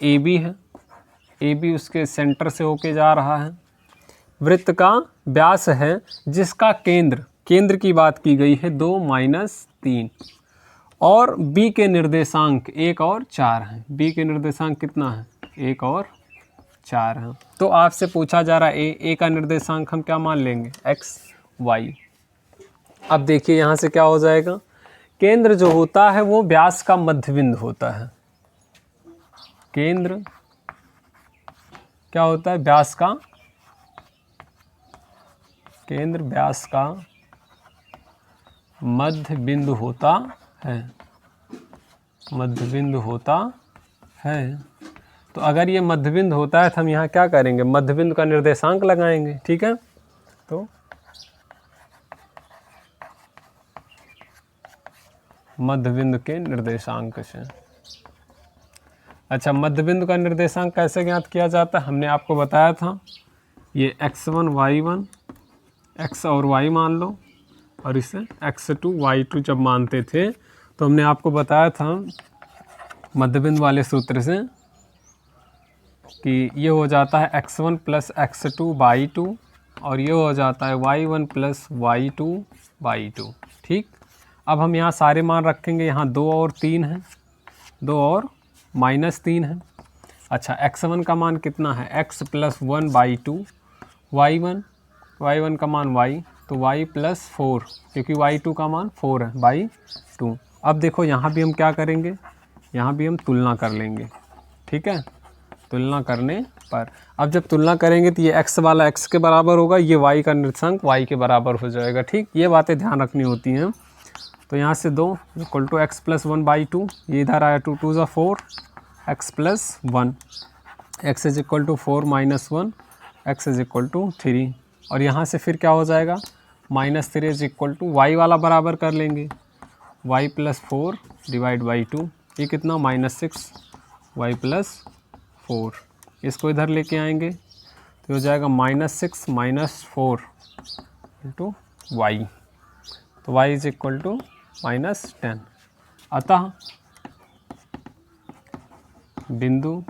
AB है, AB उसके सेंटर से होके जा रहा है, वृत्त का व्यास है जिसका केंद्र की बात की गई है 2 - 3, और B के निर्देशांक 1 और 4 हैं। B के निर्देशांक कितना है, 1 और 4 हैं। तो आपसे पूछा जा रहा है A का निर्देशांक हम क्या मान लेंगे, x, y। अब देखिए यहाँ से क्या हो जाएगा, केंद्र जो होता है वो व्यास का मध्य बिंदु होता है। केंद्र क्या होता है, व्यास का, केंद्र व्यास का मध्य बिंदु होता है, मध्य बिंदु होता है। तो अगर ये मध्य बिंदु होता है तो हम यहाँ क्या करेंगे, मध्य बिंदु का निर्देशांक लगाएंगे। ठीक है, तो मध्य बिंदु के निर्देशांक से, अच्छा मध्य बिंदु का निर्देशांक कैसे ज्ञात किया जाता है, हमने आपको बताया था, ये x1 y1, x और y मान लो, और इसे x2 y2 जब मानते थे तो हमने आपको बताया था मध्य बिंदु वाले सूत्र से कि ये हो जाता है x1 + x2/2 और ये हो जाता है y1 + y2/2। ठीक, अब हम यहाँ सारे मान रखेंगे, यहाँ 2 और 3 है, 2 और -3 है। अच्छा, x1 का मान कितना है, x + 1/2, y1 का मान y, तो y + 4, क्योंकि y2 का मान 4 है, /2। अब देखो यहाँ भी हम क्या करेंगे, यहाँ भी हम तुलना कर लेंगे। ठीक है, तुलना करने पर, अब जब तुलना करेंगे तो ये x वाला x के बराबर होगा, ये y का निर्देशांक y के बराबर हो जाएगा। ठीक, ये बातें ध्यान रखनी होती हैं। तो यहाँ से 2 = x + 1/2, ये इधर आया 2 × 2 = 4, x + 1, x = 4 - 1, x = 3, और यहाँ से फिर क्या हो जाएगा, -3 = y वाला बराबर कर लेंगे, y + 4 / 2, ये कितना, -6 y + 4, इसको इधर लेके आएंगे तो हो जाएगा -6 - 4 × y, तो y = -10। अतः बिंदु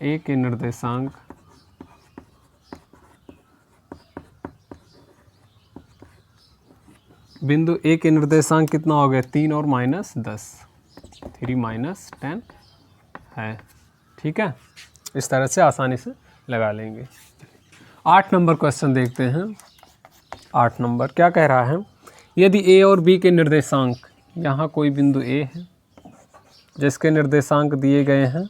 A के निर्देशांक कितना हो गया, 3 और -10, 3 - 10 है। ठीक है, इस तरह से आसानी से लगा लेंगे। 8 नंबर क्वेश्चन देखते हैं। 8 नंबर क्या कह रहा है, यदि A और B के निर्देशांक, यहाँ कोई बिंदु A है जिसके निर्देशांक दिए गए हैं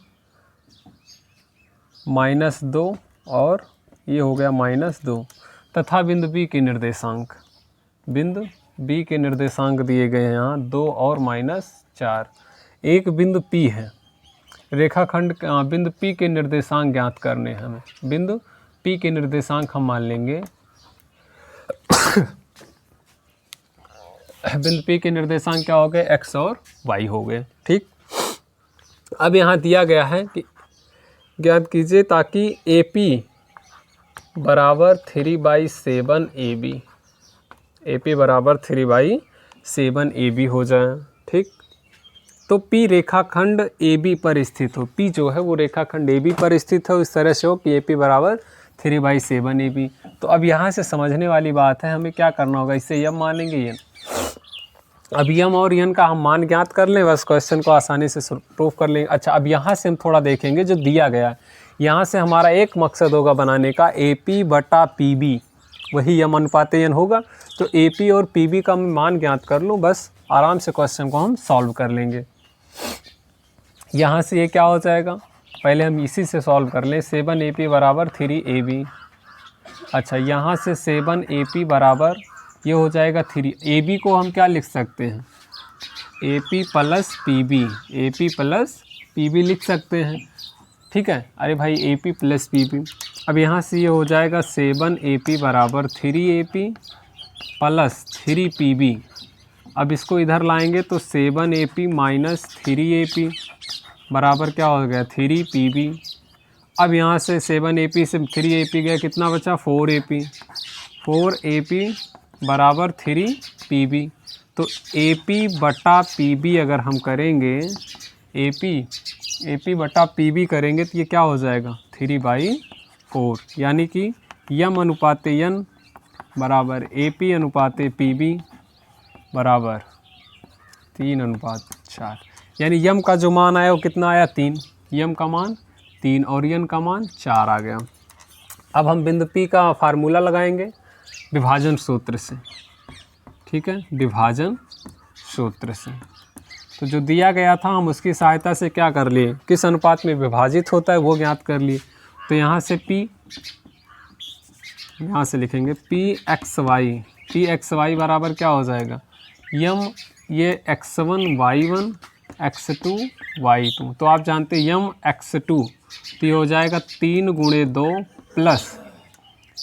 -2 और ये हो गया -2, तथा बिंदु B के निर्देशांक, बिंदु B के निर्देशांक दिए गए हैं यहाँ 2 और -4। एक बिंदु P है, रेखाखंड बिंदु P के निर्देशांक ज्ञात करने हैं हमें। बिंदु P के निर्देशांक हम मान लेंगे बिंदु P के निर्देशांक क्या हो गए, x और y हो गए। ठीक, अब यहाँ दिया गया है कि ज्ञात कीजिए ताकि AP बराबर 3/7 AB, AP बराबर 3/7 AB हो जाए। ठीक, तो P रेखाखंड AB पर स्थित हो, P जो है वो रेखाखंड AB पर स्थित है, इस तरह से हो कि AP बराबर 3/7 AB। तो अब यहाँ से समझने वाली बात है, हमें क्या करना होगा, इससे यम मानेंगे यन। अब यम और यन का हम मान ज्ञात कर लें, बस क्वेश्चन को आसानी से प्रूफ कर लेंगे। अच्छा, अब यहाँ से हम थोड़ा देखेंगे जो दिया गया है, यहाँ से हमारा एक मकसद होगा बनाने का AP बटा PB, वही यम अनुपात यन होगा। तो AP और PB का मैं मान ज्ञात कर लूँ, बस आराम से क्वेश्चन को हम सॉल्व कर लेंगे। यहाँ से ये क्या हो जाएगा, पहले हम इसी से सॉल्व कर लें। 7AP बराबर 3AB। अच्छा, यहाँ से 7AP बराबर ये हो जाएगा 3। AB को हम क्या लिख सकते हैं, AP plus PB, AP plus PB लिख सकते हैं। ठीक है, अरे भाई AP प्लस PB। अब यहाँ से ये हो जाएगा 7AP बराबर 3AP प्लस 3PB। अब इसको इधर लाएंगे तो 7AP माइनस 3AP बराबर क्या हो गया, 3PB। अब यहाँ से 7AP से 3AP गया, कितना बचा, 4AP। 4AP बराबर 3PB। तो AP बटा PB अगर हम करेंगे, AP बटा PB करेंगे तो ये क्या हो जाएगा, 3/4। यानी कि यम अनुपात यन बराबर AP अनुपात PB बराबर 3/4। यानी यम का जो मान आया वो कितना आया, 3। यम का मान 3 और यन का मान 4 आ गया। अब हम बिंदु P का फार्मूला लगाएंगे विभाजन सूत्र से। ठीक है, विभाजन सूत्र से। तो जो दिया गया था हम उसकी सहायता से क्या कर लिए, किस अनुपात में विभाजित होता है वो ज्ञात कर लिए। तो यहाँ से P, यहाँ से लिखेंगे PXY बराबर क्या हो जाएगा, यम ये x1 y1 x2 y2। तो आप जानते हैं यम x2 तो ये हो जाएगा 3 गुणे 2 प्लस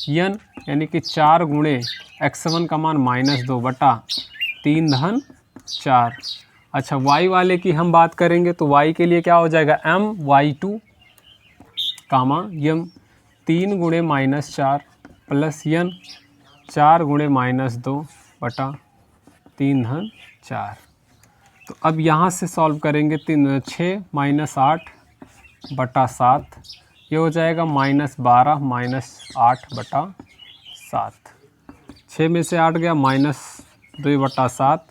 यन यानी कि 4 गुणे x1 का मान -2 बटा 3 धन 4। अच्छा, y वाले की हम बात करेंगे तो y के लिए क्या हो जाएगा, m y2 कामा यम 3 गुणे -4 प्लस यन 4 गुणे -2 बटा 3 धन 4। तो अब यहाँ से सॉल्व करेंगे, 6 - 8 बटा 7, ये हो जाएगा -12 -8 बटा 7। 6 में से 8 गया, -2 बटा 7,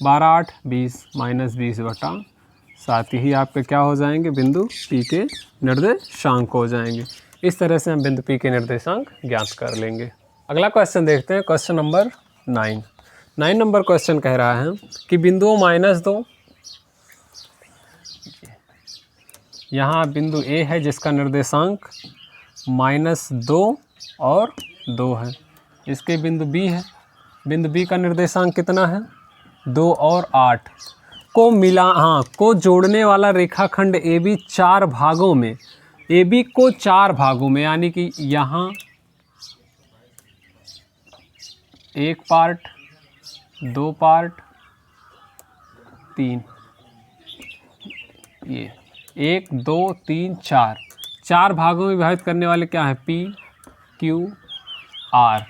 12 8 20 -20 बटा 7। यही आपके क्या हो जाएंगे, बिंदु P के निर्देशांक हो जाएंगे। इस तरह से हम बिंदु P के निर्देशांक ज्ञात कर लेंगे। अगला क्वेश्चन देखते हैं, क्वेश्चन नंबर 9 नंबर क्वेश्चन कह रहा है कि बिंदुओं -2, यहाँ बिंदु A है जिसका निर्देशांक -2 और 2 है। इसके बिंदु B है, बिंदु B का निर्देशांक कितना है, 2 और 8 को जोड़ने वाला रेखाखंड AB 4 भागों में, AB को 4 भागों में, यानी कि यहाँ एक पार्ट, 2 पार्ट, 3, ये 1 2 3 4 भागों में विभाजित करने वाले क्या है, P Q R।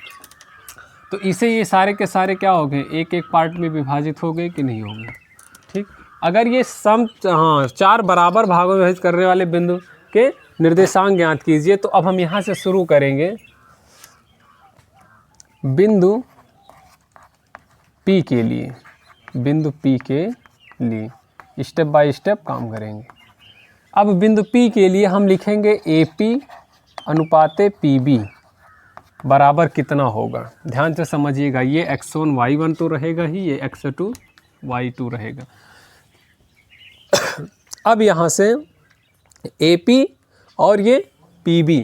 तो इसे ये सारे के सारे क्या हो गए, एक एक पार्ट में विभाजित हो गए कि नहीं हो गए। ठीक, अगर ये सम 4 बराबर भागों में विभाजित करने वाले बिंदु के निर्देशांक ज्ञात कीजिए। तो अब हम यहाँ से शुरू करेंगे, बिंदु P के लिए, बिंदु P के लिए स्टेप बाय स्टेप काम करेंगे। अब बिंदु P के लिए हम लिखेंगे AP अनुपात PB बराबर कितना होगा। ध्यान से समझिएगा, ये x1 y1 तो रहेगा ही, ये x2 y2 रहेगा। अब यहाँ से AP और ये PB,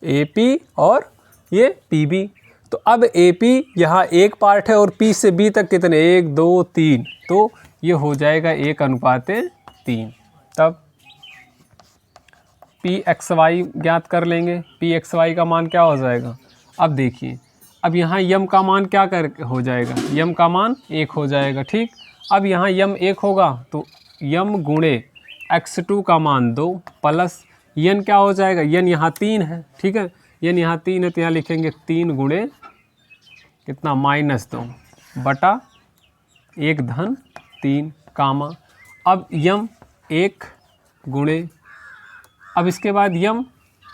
AP और ये PB, तो अब AP यहाँ एक पार्ट है और P से B तक कितने, 1 2 3, तो ये हो जाएगा 1/3। तब PXY ज्ञात कर लेंगे, PXY का मान क्या हो जाएगा। अब देखिए अब यहाँ यम का मान क्या कर हो जाएगा, यम का मान 1 हो जाएगा। ठीक, अब यहाँ यम 1 होगा तो यम गुणे x2 का मान 2 प्लस यन क्या हो जाएगा, यन यहाँ 3 है। ठीक है, यन यहाँ 3 है तो यहाँ लिखेंगे 3 गुणे कितना -2 बटा 1 धन 3 कामा। अब यम 1 गुणे, अब इसके बाद यम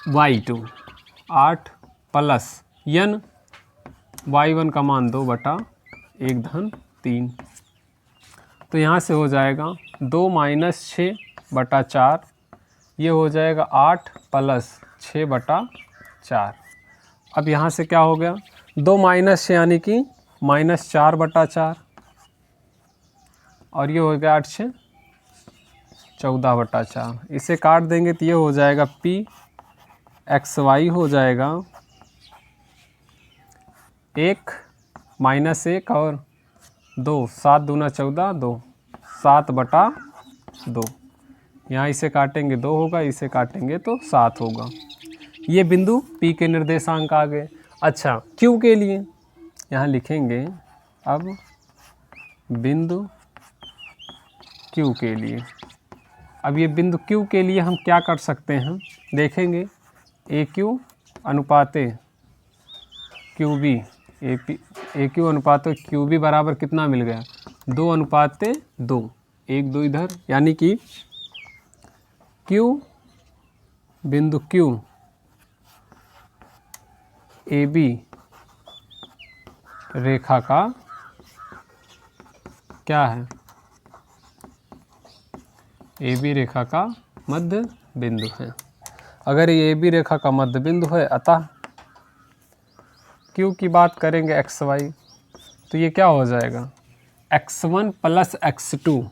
y2 8 प्लस यन y1 का मान 2 बटा 1 धन 3। तो यहाँ से हो जाएगा 2 - 6 बटा 4, ये हो जाएगा 8 प्लस 6 बटा 4। अब यहाँ से क्या हो गया, 2 - 6 यानी कि -4 बटा 4, और ये हो गया 8 6 14 बटा 4। इसे काट देंगे तो ये हो जाएगा p xy हो जाएगा 1 - 1 और 2 7 दूना 14 2 7 बटा 2। यहाँ इसे काटेंगे 2 होगा, इसे काटेंगे तो 7 होगा। ये बिंदु P के निर्देशांक आ गए। अच्छा, Q के लिए यहाँ लिखेंगे, अब बिंदु Q के लिए, अब ये बिंदु Q के लिए हम क्या कर सकते हैं, देखेंगे AQ अनुपाते QB, AQ अनुपाते QB बराबर कितना मिल गया, 2:2, 1 2 इधर, यानी कि Q बिंदु Q AB रेखा का क्या है, AB रेखा का मध्य बिंदु है। अगर ये AB रेखा का मध्य बिंदु है, अतः Q की बात करेंगे XY, तो ये क्या हो जाएगा, x1 plus x2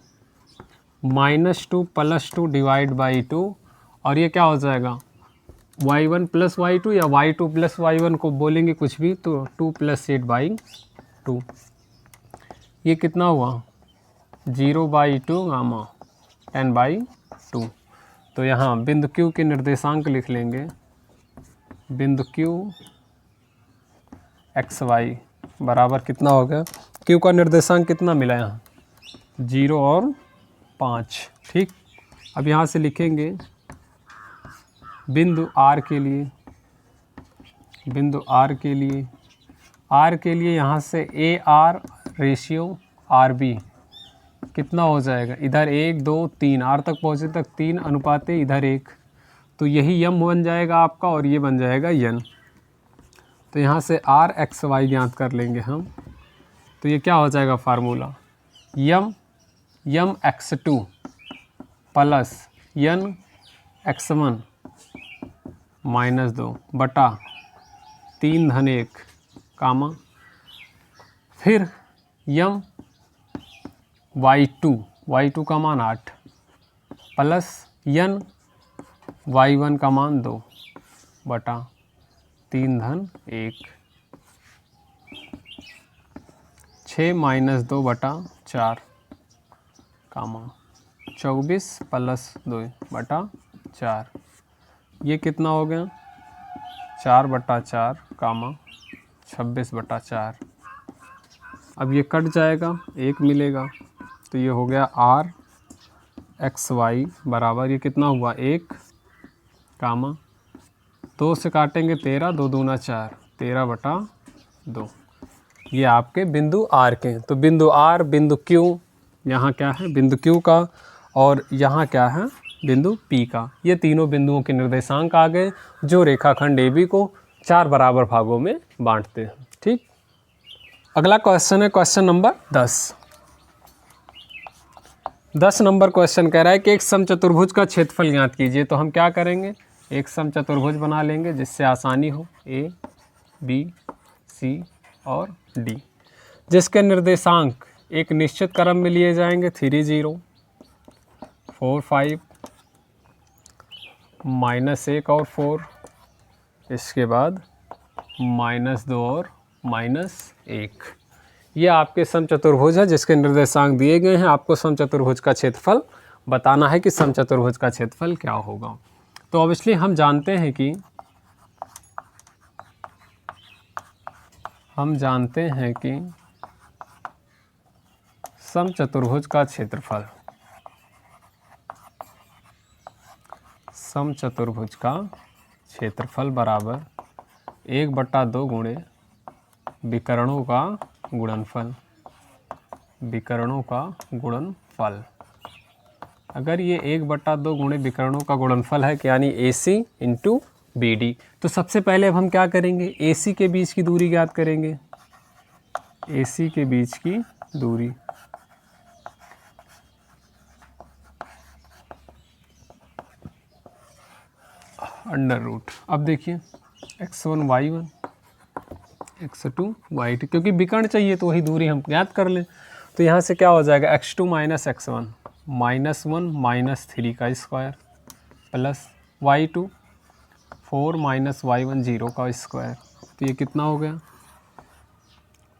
-2 + 2 divide by 2, और ये क्या हो जाएगा y1 प्लस y2 या y2 प्लस y1 को बोलेंगे कुछ भी, तो 2 + 8/2। ये कितना हुआ 0/2 गामा 10/2। तो यहाँ बिंदु Q के निर्देशांक लिख लेंगे, बिंदु Q XY बराबर कितना हो गया, Q का निर्देशांक कितना मिला यहाँ 0 और 5। ठीक, अब यहाँ से लिखेंगे बिंदु R के लिए, बिंदु R के लिए, R के लिए यहाँ से AR रेशियो RB कितना हो जाएगा, इधर 1 2 3 R तक पहुँचे तक 3 अनुपाते इधर 1, तो यही यम बन जाएगा आपका, और ये बन जाएगा यन। तो यहाँ से R XY ज्ञात कर लेंगे हम, तो ये क्या हो जाएगा फार्मूला, यम x2 प्लस यन x1 -2 बटा 3 धन 1 कामा, फिर यम y2 का मान 8 प्लस यन y1 का मान 2 बटा 3 धन 1, 6 - 2 बटा 4 कामा 24 प्लस 2 बटा 4, ये कितना हो गया 4 बटा 4 कामा 26 बटा 4। अब ये कट जाएगा, 1 मिलेगा, तो ये हो गया R XY बराबर, ये कितना हुआ 1 कामा 2 से काटेंगे 13 2 दूना 4 13 बटा 2। ये आपके बिंदु R के हैं। तो बिंदु R, बिंदु Q, यहाँ क्या है बिंदु Q का, और यहाँ क्या है बिंदु P का। ये तीनों बिंदुओं के निर्देशांक आ गए जो रेखाखंड AB को 4 बराबर भागों में बांटते हैं। ठीक, अगला क्वेश्चन है क्वेश्चन नंबर 10 नंबर क्वेश्चन कह रहा है कि एक समचतुर्भुज का क्षेत्रफल ज्ञात कीजिए। तो हम क्या करेंगे, एक समचतुर्भुज बना लेंगे जिससे आसानी हो, A B C और D, जिसके निर्देशांक एक निश्चित क्रम में लिए जाएंगे 3 0 4 5 -1 और 4, इसके बाद -2 और -1। ये आपके समचतुर्भुज है जिसके निर्देशांक दिए गए हैं। आपको समचतुर्भुज का क्षेत्रफल बताना है कि समचतुर्भुज का क्षेत्रफल क्या होगा। तो ऑब्वियसली हम जानते हैं कि हम जानते हैं कि समचतुर्भुज का क्षेत्रफल, समचतुर्भुज का क्षेत्रफल बराबर 1/2 गुणे विकर्णों का गुणनफल, विकर्णों का गुणनफल। अगर ये 1/2 गुणे विकर्णों का गुणनफल है कि यानी AC इंटू BD, तो सबसे पहले अब हम क्या करेंगे, AC के बीच की दूरी ज्ञात करेंगे। AC के बीच की दूरी अंडर रूट। अब देखिए x1 y1 x2 y2, क्योंकि विकर्ण चाहिए तो वही दूरी हम ज्ञात कर लें। तो यहाँ से क्या हो जाएगा, x2 माइनस x1 -1 -3 का स्क्वायर प्लस y2 4 - y1 0 का स्क्वायर। तो ये कितना हो गया,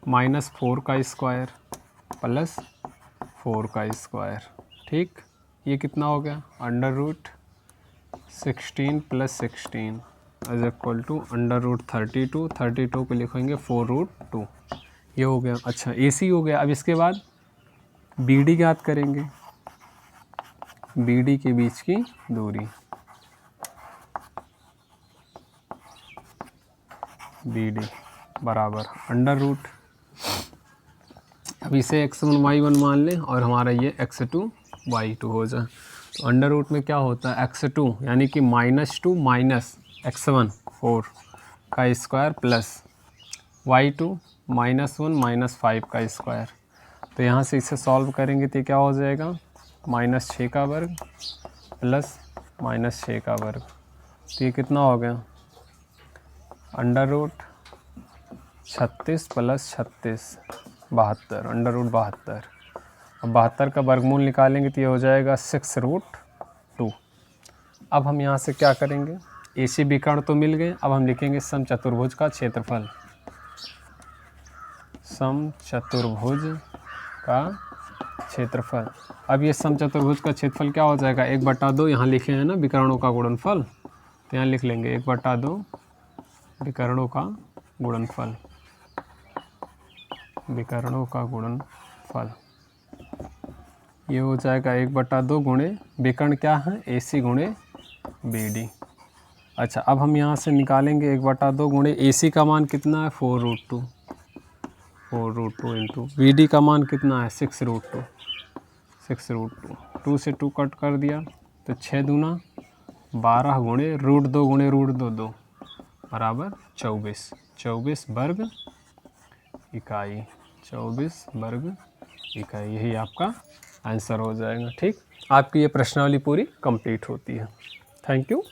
-4 का स्क्वायर प्लस 4 का स्क्वायर। ठीक, ये कितना हो गया, under root 16 + 16 is equal to under root 32। 32 को लिखेंगे 4√2। ये हो गया। अच्छा, AC हो गया। अब इसके बाद BD ज्ञात करेंगे, BD के बीच की दूरी, BD बराबर अंडर रूट, अब इसे x1 y1 मान लें और हमारा ये x2 y2 हो जाए। तो अंडर रूट में क्या होता है, x2 यानी कि -2 - x1 4 का स्क्वायर प्लस y2 -1 - 5 का स्क्वायर। तो यहाँ से इसे सॉल्व करेंगे तो क्या हो जाएगा, -6 का वर्ग प्लस -6 का वर्ग। तो ये कितना हो गया, अंडर रूट 36 + 36 72, अंडर रूट 72। अब 72 का वर्गमूल निकालेंगे तो ये हो जाएगा 6√2। अब हम यहाँ से क्या करेंगे, AC विकर्ण तो मिल गए, अब हम लिखेंगे समचतुर्भुज का क्षेत्रफल, समचतुर्भुज का क्षेत्रफल। अब ये समचतुर्भुज का क्षेत्रफल क्या हो जाएगा, 1/2, यहाँ लिखे हैं ना विकर्णों का गुणनफल, तो यहाँ लिख लेंगे 1/2 विकर्णों का गुणनफल, विकर्णों का गुणनफल। ये हो जाएगा 1/2 गुणे विकर्ण क्या है, AC गुणे BD। अच्छा, अब हम यहाँ से निकालेंगे 1/2 गुणे AC का मान कितना है, 4√2, 4√2 इंटू BD का मान कितना है, 6√2, 6√2। 2 से 2 कट कर दिया तो 6 दूना 12 गुणे √2 गुणे √2 2 बराबर 24, 24 वर्ग इकाई, 24 वर्ग इकाई। यही आपका आंसर हो जाएगा। ठीक, आपकी ये प्रश्नावली पूरी कंप्लीट होती है। Thank you.